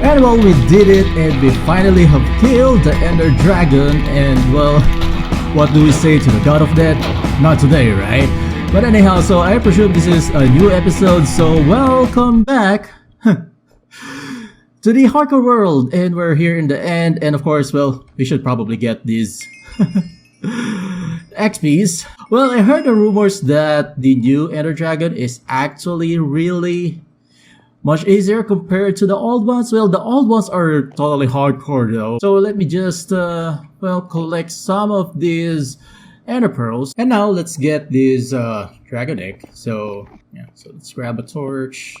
And well, we did it, and we finally have killed the Ender Dragon, and well, what do we say to the God of Death? Not today, right? But anyhow, so I presume this is a new episode, so welcome back to the hardcore world, and we're here in the end, and of course, well, we should probably get these XPs. Well, I heard the rumors that the new Ender Dragon is actually really much easier compared to the old ones. Well, the old ones are totally hardcore though. So let me just, well, collect some of these Ender Pearls. And now let's get this Dragon Egg. So, yeah, so let's grab a torch.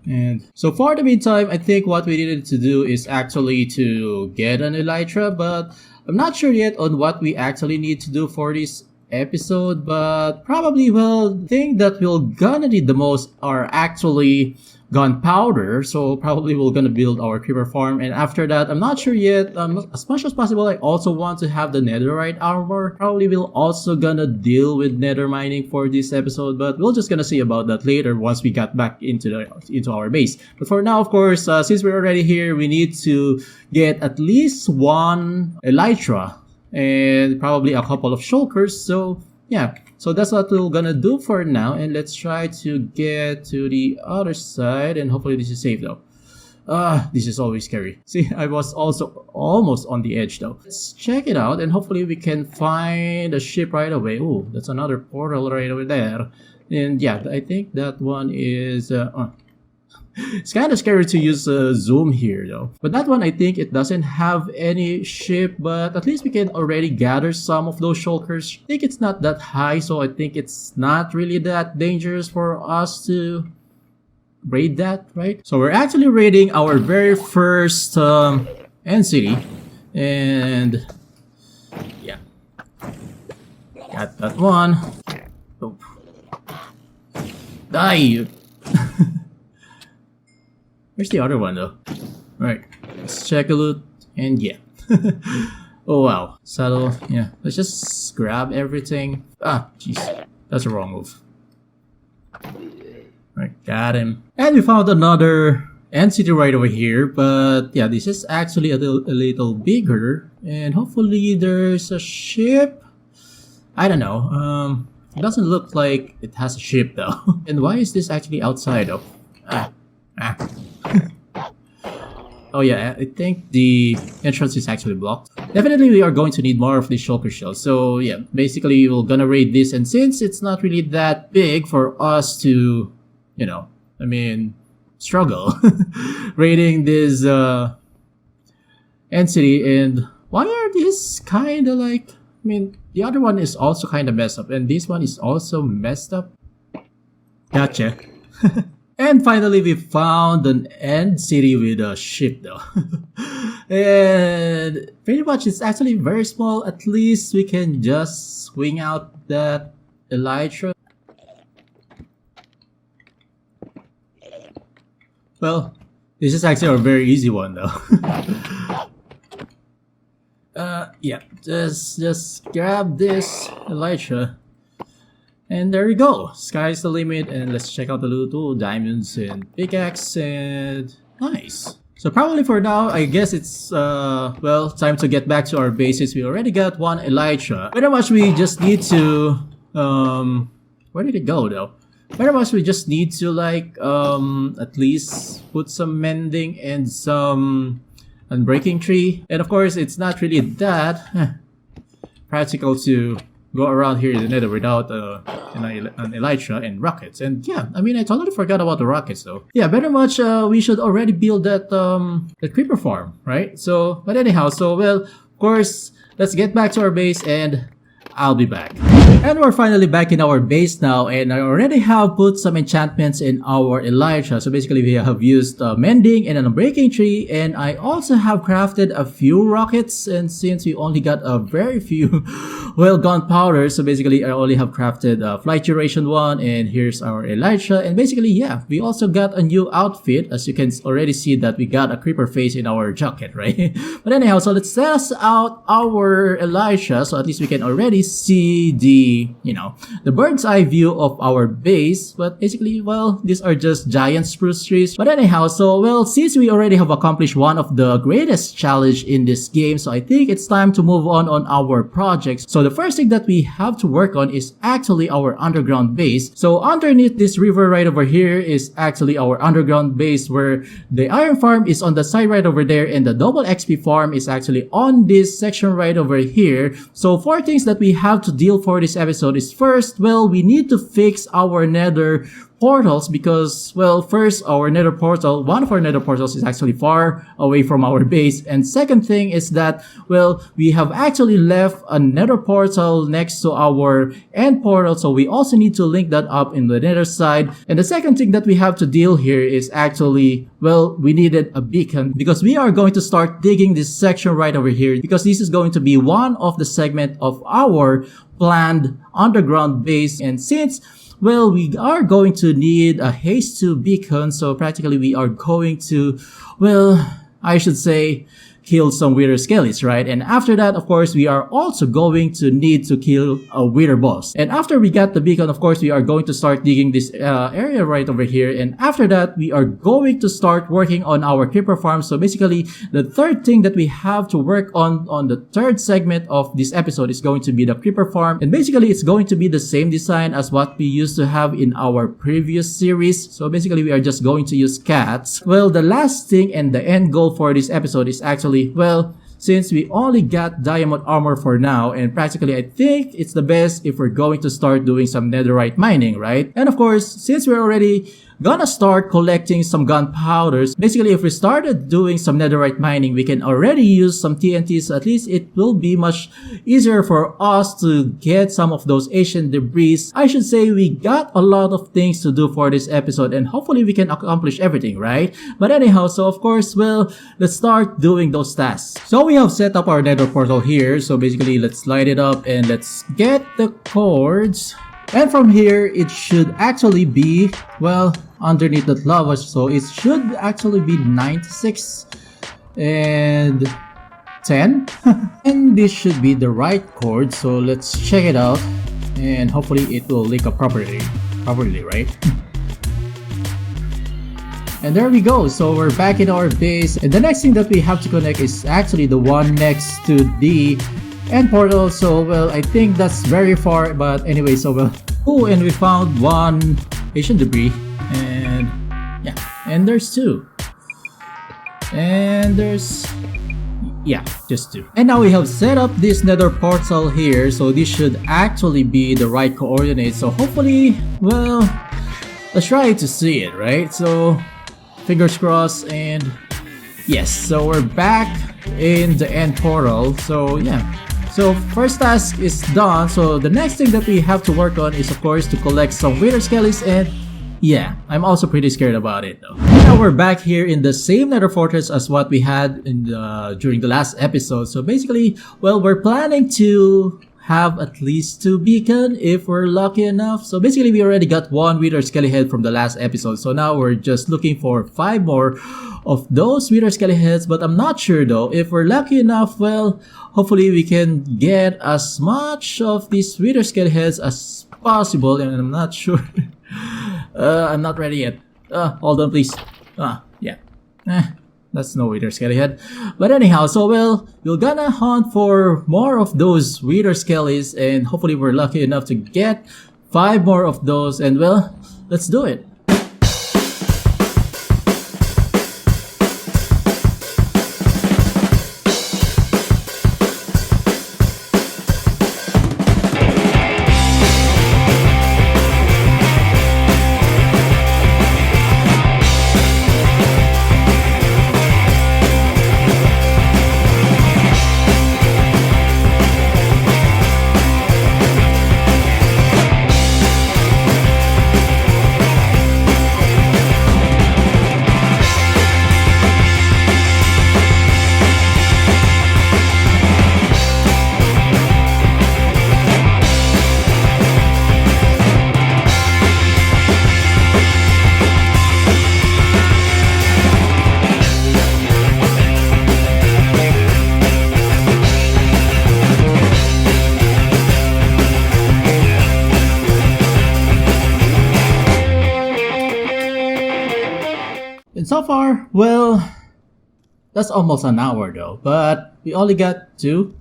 And so for the meantime, I think what we needed to do is actually to get an Elytra, but I'm not sure yet on what we actually need to do for this episode, but probably, well, the thing that we're gonna need the most are actually gunpowder, so probably we're gonna build our creeper farm, and after that, I'm not sure yet, as much as possible, I also want to have the netherite armor. Probably we'll also gonna deal with nether mining for this episode, but we're just gonna see about that later once we got back into our base. But for now, of course, since we're already here, we need to get at least one elytra and probably a couple of shulkers, so yeah. So that's what we're gonna do for now, and let's try to get to the other side, and hopefully this is safe though. This is always scary. See, I was also almost on the edge though. Let's check it out, and hopefully we can find a ship right away. Oh, that's another portal right over there. And yeah, I think that one is... It's kind of scary to use zoom here though. But that one, I think it doesn't have any ship, but at least we can already gather some of those shulkers. I think it's not that high, so I think it's not really that dangerous for us to raid that, right? So we're actually raiding our very first end city, and yeah, got that one. Oh. Die! Where's the other one though? Alright, let's check the loot, and yeah. Oh wow, saddle, yeah. Let's just grab everything. Ah, jeez, that's a wrong move. Alright, got him. And we found another end city right over here, but yeah, this is actually a little bigger, and hopefully there's a ship. I don't know, it doesn't look like it has a ship though. And why is this actually outside though? Oh yeah, I think the entrance is actually blocked. Definitely we are going to need more of these shulker shells. So yeah, basically we're gonna raid this, and since it's not really that big for us to, you know, I mean, struggle raiding this end city. And why are these kinda like, I mean, the other one is also kinda messed up, and this one is also messed up. Gotcha. And finally, we found an end city with a ship though. And pretty much it's actually very small. At least we can just swing out that elytra. Well, this is actually a very easy one though. Yeah, just grab this elytra. And there we go, sky's the limit, and let's check out the loot. Oh, diamonds and pickaxe, and nice. So probably for now, I guess it's, well, time to get back to our bases. We already got one elytra. Pretty much we just need to, where did it go though? Pretty much we just need to like, at least put some mending and some unbreaking tree. And of course, it's not really that practical to go around here in the nether without an elytra and rockets. And yeah, I mean, I totally forgot about the rockets though. Yeah, very much we should already build that the creeper farm, right? So, but anyhow, so well, of course, let's get back to our base, and I'll be back. And we're finally back in our base now, and I already have put some enchantments in our elytra. So basically we have used mending and an unbreaking tree, and I also have crafted a few rockets. And since we only got a very few well gunpowder, so basically I only have crafted flight duration 1, and here's our elytra. And basically, yeah, we also got a new outfit. As you can already see that we got a creeper face in our jacket, right? But anyhow, so let's test out our elytra, so at least we can already see the the, the bird's eye view of our base. But basically, well, these are just giant spruce trees. But anyhow, so, well, since we already have accomplished one of the greatest challenge in this game, so I think it's time to move on our projects. So the first thing that we have to work on is actually our underground base. So underneath this river right over here is actually our underground base, where the iron farm is on the side right over there, and the double XP farm is actually on this section right over here. So 4 things that we have to deal for this episode is, first, well, we need to fix our nether portals, because, well, first, one of our nether portals is actually far away from our base. And second thing is that, well, we have actually left a nether portal next to our end portal, so we also need to link that up in the nether side. And the second thing that we have to deal here is actually, well, we needed a beacon, because we are going to start digging this section right over here, because this is going to be one of the segment of our planned underground base. And since, well, we are going to need a haste 2 beacon, so practically we are going to, well, I should say, kill some wither skellies, right? And after that, of course, we are also going to need to kill a wither boss. And after we got the beacon, of course, we are going to start digging this area right over here. And after that, we are going to start working on our creeper farm. So basically, the third thing that we have to work on the third segment of this episode is going to be the creeper farm. And basically, it's going to be the same design as what we used to have in our previous series. So basically, we are just going to use cats. Well, the last thing and the end goal for this episode is actually, well, since we only got diamond armor for now, and practically I think it's the best if we're going to start doing some netherite mining, right? And of course, since we're already gonna start collecting some gunpowders, basically if we started doing some netherite mining, we can already use some TNT, so at least it will be much easier for us to get some of those ancient debris. I should say we got a lot of things to do for this episode, and hopefully we can accomplish everything, right? But anyhow, so of course, well, let's start doing those tasks. So we have set up our nether portal here, so basically let's light it up and let's get the cords. And from here, it should actually be, well, underneath that lava, so it should actually be 96 and 10. And this should be the right cord, so let's check it out, and hopefully it will link up properly, right? And there we go, so we're back in our base, and the next thing that we have to connect is actually the one next to the end portal. So, well, I think that's very far, but anyway, so, well, oh, and we found one ancient debris, and yeah, and there's 2, and there's, yeah, just 2. And now we have set up this nether portal here, so this should actually be the right coordinates. So hopefully, well, let's try to see it, right? So fingers crossed, and yes, so we're back in the end portal. So yeah, so first task is done. So the next thing that we have to work on is, of course, to collect some wither skellies, and yeah, I'm also pretty scared about it though. Now we're back here in the same nether fortress as what we had in during the last episode. So basically, well, we're planning to have at least 2 beacon if we're lucky enough. So basically, we already got 1 wither skelly head from the last episode. So now we're just looking for 5 more of those wither skelly heads. But I'm not sure though, if we're lucky enough, well, hopefully we can get as much of these wither skelly heads as possible. And I'm not sure. I'm not ready yet. Hold on, please. Yeah. That's no wither skelly head. But anyhow, so, well, we're gonna hunt for more of those wither skellies, and hopefully we're lucky enough to get 5 more of those, and, well, let's do it. And so far, well, that's almost an hour though, but we only got 2.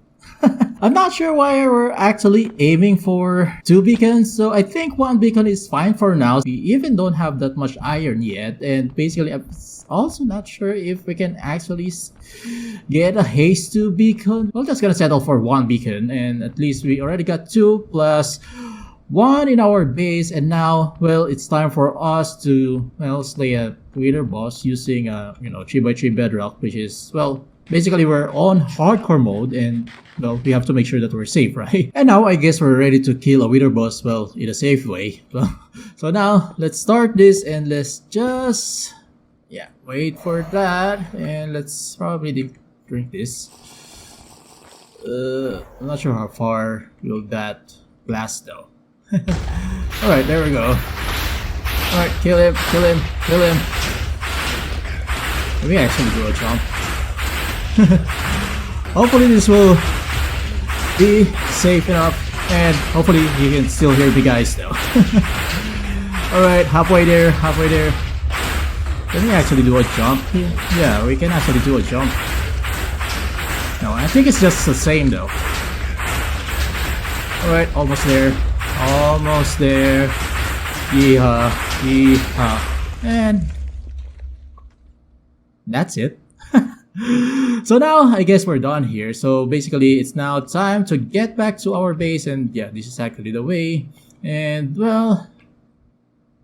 I'm not sure why we're actually aiming for 2 beacons, so I think 1 beacon is fine for now. We even don't have that much iron yet, and basically I'm also not sure if we can actually get a haste 2 beacon. We're just gonna settle for 1 beacon, and at least we already got 2 plus 1 in our base, and now, well, it's time for us to, well, slay a wither boss using 3x3 bedrock, which is, well, basically we're on hardcore mode, and well, we have to make sure that we're safe, right? And now I guess we're ready to kill a wither boss, well, in a safe way. So now let's start this, and let's just wait for that, and let's probably drink this. I'm not sure how far will that last though. Alright, there we go. Alright, kill him. Let me actually do a jump. Hopefully this will be safe enough, and hopefully you can still hear the guys though. Alright, halfway there. Can we actually do a jump here? Yeah, we can actually do a jump. No, I think it's just the same though. Alright, almost there. Yeehaw. And that's it. So now I guess we're done here. So basically it's now time to get back to our base, and yeah, this is actually the way. And well,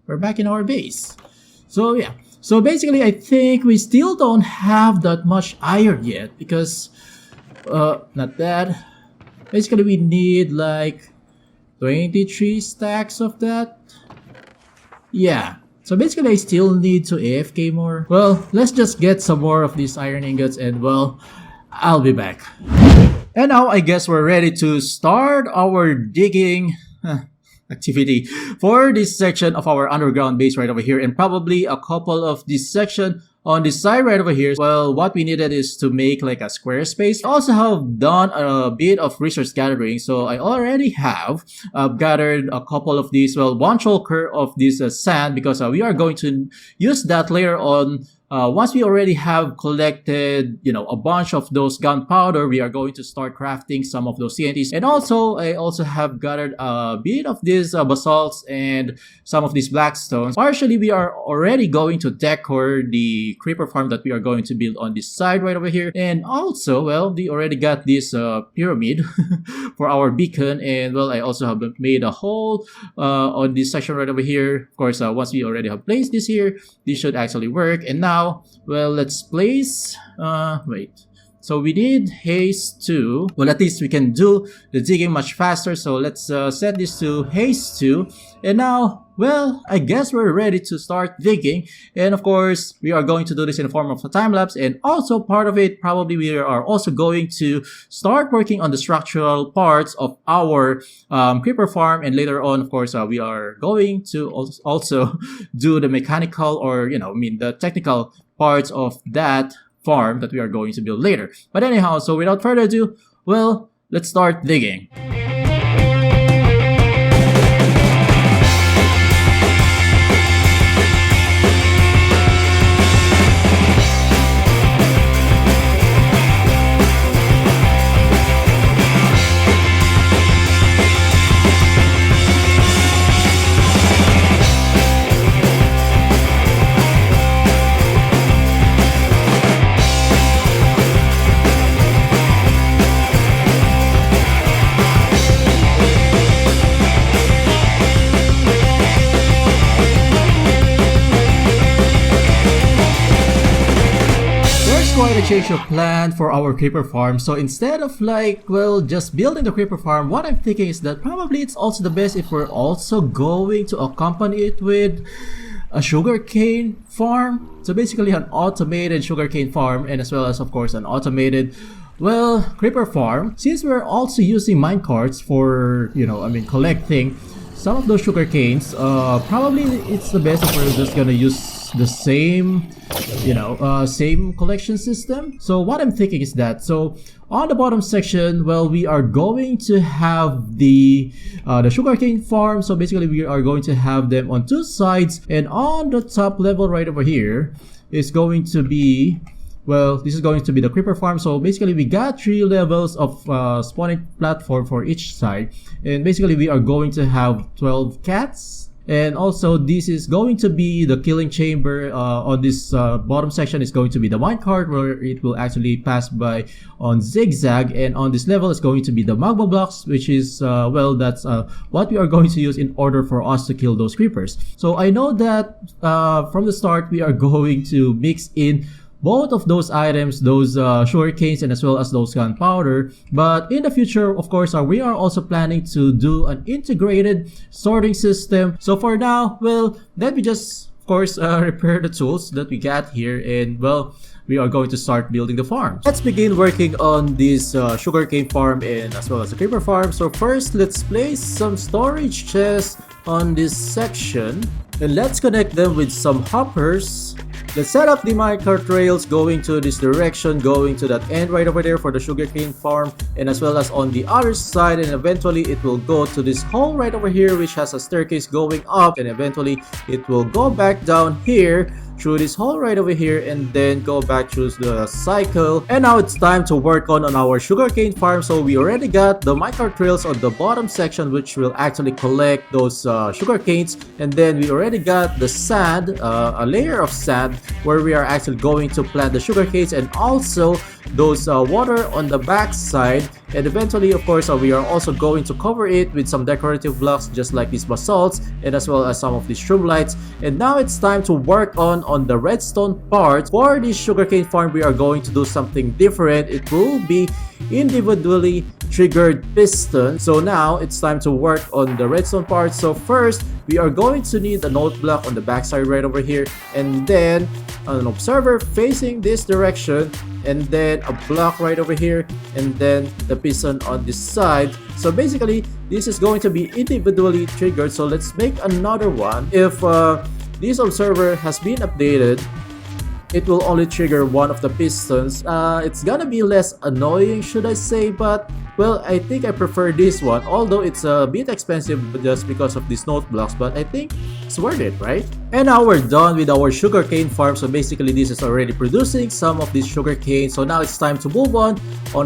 we're back in our base. So yeah. So basically I think we still don't have that much iron yet, because not that. Basically we need like 23 stacks of that. Yeah. So basically I still need to AFK more. Well, let's just get some more of these iron ingots, and well, I'll be back. And now I guess we're ready to start our digging activity for this section of our underground base right over here, and probably a couple of this section on this side right over here. Well, what we needed is to make like a square space. I also have done a bit of resource gathering, so I already have gathered a couple of these, well, 1 choker of this sand, because we are going to use that later on. Once we already have collected, a bunch of those gunpowder, we are going to start crafting some of those TNTs. And also, I also have gathered a bit of these basalts and some of these blackstones. Partially, we are already going to decor the creeper farm that we are going to build on this side right over here. And also, well, we already got this pyramid for our beacon. And well, I also have made a hole on this section right over here. Of course, once we already have placed this here, this should actually work. And now, well, let's place, so we did haste 2. Well, at least we can do the digging much faster. So let's set this to haste 2. And now, well, I guess we're ready to start digging. And of course, we are going to do this in the form of a time lapse. And also part of it, probably we are also going to start working on the structural parts of our creeper farm. And later on, of course, we are going to also do the mechanical, or, the technical parts of that farm that we are going to build later. But anyhow, so without further ado, well, let's start digging. Change of plan for our creeper farm. So instead of just building the creeper farm, what I'm thinking is that probably it's also the best if we're also going to accompany it with a sugarcane farm. So basically an automated sugarcane farm, and as well as, of course, an automated, well, creeper farm. Since we're also using minecarts for, collecting some of those sugar canes, probably it's the best if we're just gonna use the same, same collection system. So what I'm thinking is that, so on the bottom section, well, we are going to have the sugarcane farm. So basically we are going to have them on 2 sides, and on the top level right over here, is going to be, well, this is going to be the creeper farm. So basically we got 3 levels of spawning platform for each side, and basically we are going to have 12 cats. And also this is going to be the killing chamber. On this bottom section is going to be the minecart, where it will actually pass by on zigzag, and on this level is going to be the magma blocks, which is well, that's what we are going to use in order for us to kill those creepers. So I know that from the start we are going to mix in both of those items, those sugar canes and as well as those gunpowder. But in the future, of course, we are also planning to do an integrated sorting system. So for now, well, let me just, of course, repair the tools that we got here, and well, we are going to start building the farm. Let's begin working on this sugarcane farm and as well as the creeper farm. So first, let's place some storage chests on this section, and let's connect them with some hoppers. Let's set up the minecart rails going to this direction, going to that end right over there for the sugarcane farm, and as well as on the other side, and eventually it will go to this hole right over here, which has a staircase going up, and eventually it will go back down here through this hole right over here, and then go back through the cycle. And now it's time to work on our sugarcane farm. So we already got the minecart trails on the bottom section, which will actually collect those sugar canes, and then we already got the sand, a layer of sand where we are actually going to plant the sugar canes, and also those water on the back side. And eventually, of course, we are also going to cover it with some decorative blocks, just like these basalts, and as well as some of these strobe lights. And now it's time to work on the redstone part. For this sugarcane farm, we are going to do something different. It will be individually triggered piston. So now it's time to work on the redstone part. So first, we are going to need a note block on the backside right over here, and then an observer facing this direction, and then a block right over here, and then the piston on this side. So basically this is going to be individually triggered. So let's make another one. If this observer has been updated, it will only trigger one of the pistons. It's gonna be less annoying, should I say, but well, I think I prefer this one, although it's a bit expensive just because of these note blocks, but I think it's worth it, right? And now we're done with our sugarcane farm. So basically this is already producing some of this sugarcane. So now it's time to move on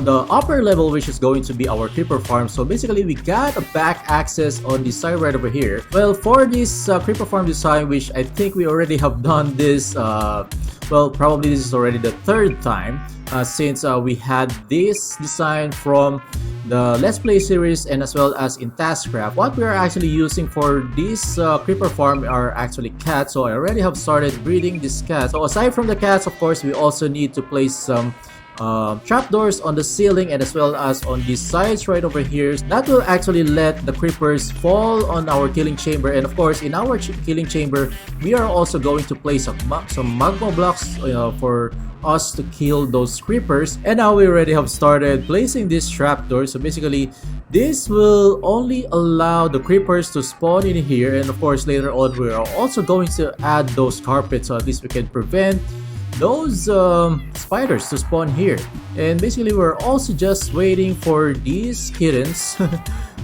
the upper level, which is going to be our creeper farm. So basically we got a back access on the side right over here. Well, for this creeper farm design, which I think we already have done this, well, probably this is already the 3rd time since we had this design from the Let's Play series and as well as in Taskcraft. What we are actually using for this creeper farm are actually cats. So I already have started breeding these cats. So aside from the cats, of course, we also need to place some trapdoors on the ceiling and as well as on these sides right over here. That will actually let the creepers fall on our killing chamber. And of course, in our killing chamber, we are also going to place some magma blocks for us to kill those creepers. And now we already have started placing this trapdoor. So basically this will only allow the creepers to spawn in here, and of course later on we are also going to add those carpets, so at least we can prevent those spiders to spawn here. And basically we're also just waiting for these kittens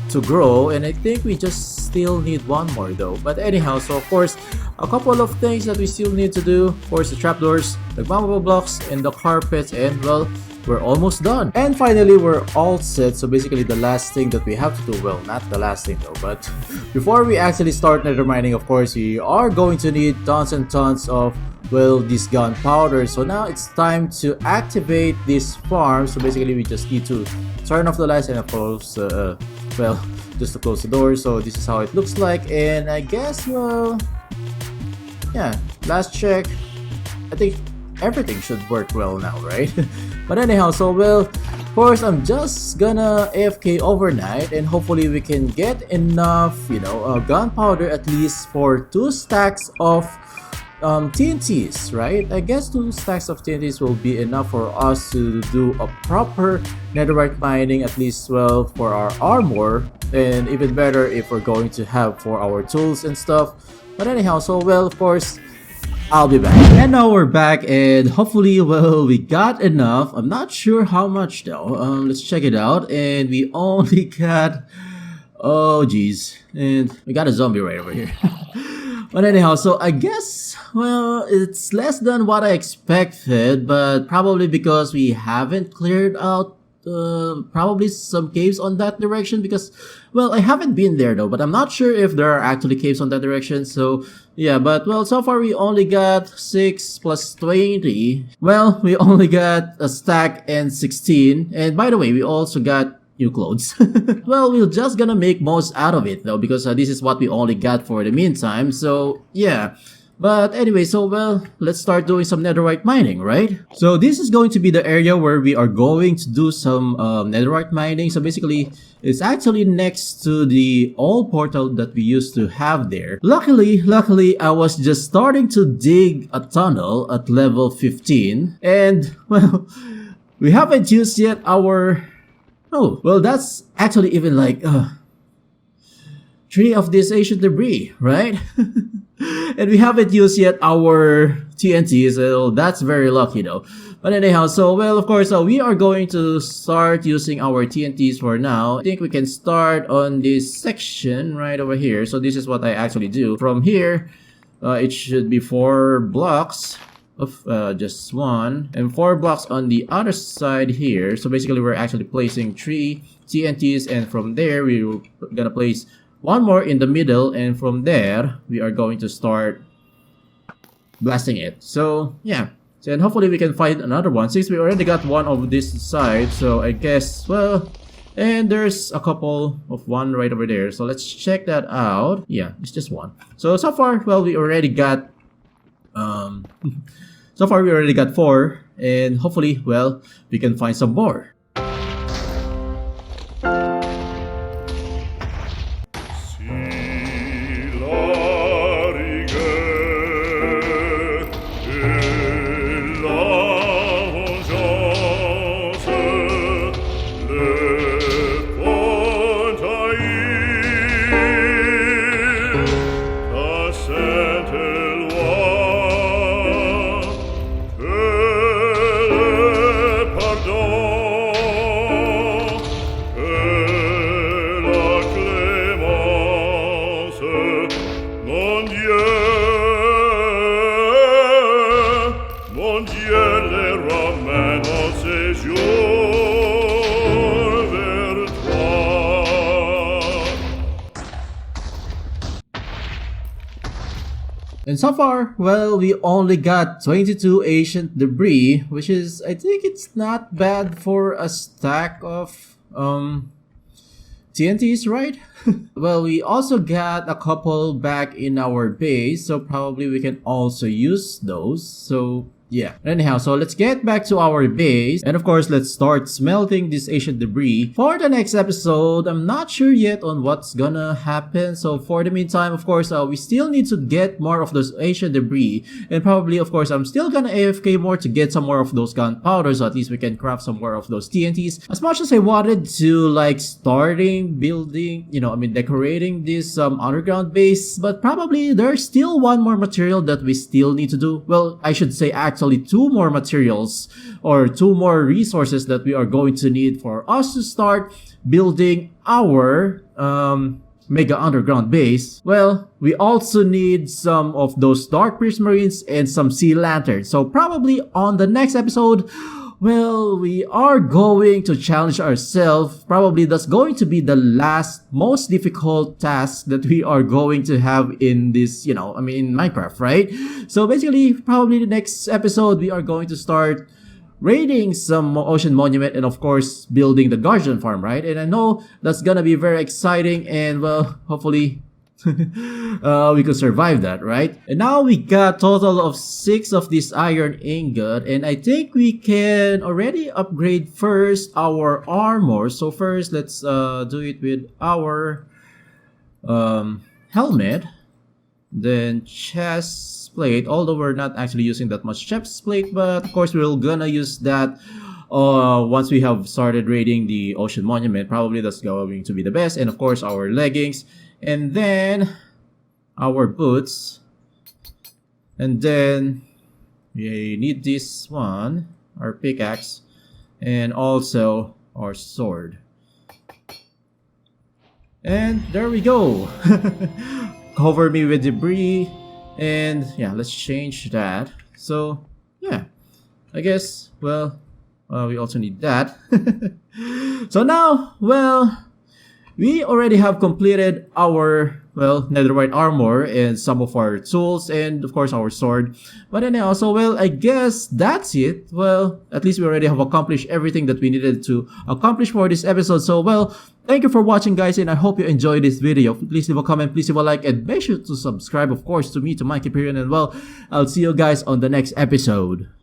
to grow, and I think we just still need one more though. But anyhow, so of course a couple of things that we still need to do. Of course, the trapdoors, the bamboo blocks, and the carpets, and well, we're almost done. And finally, we're all set. So basically the last thing that we have to do, well, not the last thing though, but before we actually start nether mining, of course, we are going to need tons and tons of, well, this gunpowder. So now it's time to activate this farm. So basically we just need to turn off the lights and of course, well, just to close the door. So this is how it looks like, and I guess, well, yeah, last check, I think everything should work well now, right? But anyhow, so well, of course, I'm just gonna AFK overnight, and hopefully we can get enough, you know, gunpowder at least for 2 stacks of TNTs, right? I guess 2 stacks of TNTs will be enough for us to do a proper netherite mining, at least, well, for our armor, and even better if we're going to have for our tools and stuff. But anyhow, so well, of course, I'll be back. And now we're back, and hopefully, well, we got enough. I'm not sure how much though. Let's check it out. And we only got, oh geez, and we got a zombie right over here. But anyhow, so I guess, well, it's less than what I expected, but probably because we haven't cleared out probably some caves on that direction because, well, I haven't been there though, but I'm not sure if there are actually caves on that direction. So yeah, but well, so far we only got 6 plus 20. Well, we only got a stack and 16. And by the way, we also got new clothes. Well, we're just gonna make most out of it though because this is what we only got for the meantime. So yeah. But anyway, so well, let's start doing some netherite mining, right? So this is going to be the area where we are going to do some netherite mining. So basically, it's actually next to the old portal that we used to have there. Luckily, I was just starting to dig a tunnel at level 15. And, well, we haven't used yet our... Oh, well, that's actually even like... 3 of this ancient debris, right? And we haven't used yet our TNT, so that's very lucky though. But anyhow, so well, of course, we are going to start using our TNTs for now. I think we can start on this section right over here. So this is what I actually do. From here, it should be 4 blocks of just 1 and 4 blocks on the other side here. So basically, we're actually placing 3 TNTs, and from there, we're gonna place 1 more in the middle, and from there we are going to start blasting it. So yeah, and hopefully we can find another one since we already got one over this side. So I guess, well, and there's a couple of 1 right over there, so let's check that out. Yeah, it's just 1. So far, well, we already got so far we already got 4, and hopefully, well, we can find some more. And so far, well, we only got 22 ancient debris, which is, I think it's not bad for a stack of TNTs, right? Well, we also got a couple back in our base, so probably we can also use those. So yeah. Anyhow, so let's get back to our base. And of course, let's start smelting this ancient debris. For the next episode, I'm not sure yet on what's gonna happen. So for the meantime, of course, we still need to get more of those ancient debris. And probably, of course, I'm still gonna AFK more to get some more of those gunpowder. So at least we can craft some more of those TNTs. As much as I wanted to like starting building, decorating this underground base. But probably there's still 1 more material that we still need to do. Well, I should say actually 2 more materials or 2 more resources that we are going to need for us to start building our mega underground base. Well, we also need some of those dark prismarines and some sea lanterns. So probably on the next episode, well, we are going to challenge ourselves. Probably that's going to be the last most difficult task that we are going to have in this, in Minecraft, right? So basically, probably the next episode, we are going to start raiding some ocean monument and of course, building the Guardian Farm, right? And I know that's gonna be very exciting and well, hopefully we could survive that, right? And now we got total of 6 of this iron ingot, and I think we can already upgrade first our armor. So first, let's do it with our helmet, then chest plate. Although we're not actually using that much chest plate, but of course we're gonna use that once we have started raiding the ocean monument. Probably that's going to be the best. And of course our leggings, and then our boots, and then we need this one, our pickaxe, and also our sword. And there we go. Cover me with debris, And yeah, let's change that. So yeah, I guess, well, we also need that. So now, well, we already have completed our, well, netherite armor and some of our tools and of course our sword. But then also, well, I guess that's it. Well, at least we already have accomplished everything that we needed to accomplish for this episode. So, well, thank you for watching, guys, and I hope you enjoyed this video. Please leave a comment, please leave a like, and make sure to subscribe, of course, to me, to mikeyperion, and well, I'll see you guys on the next episode.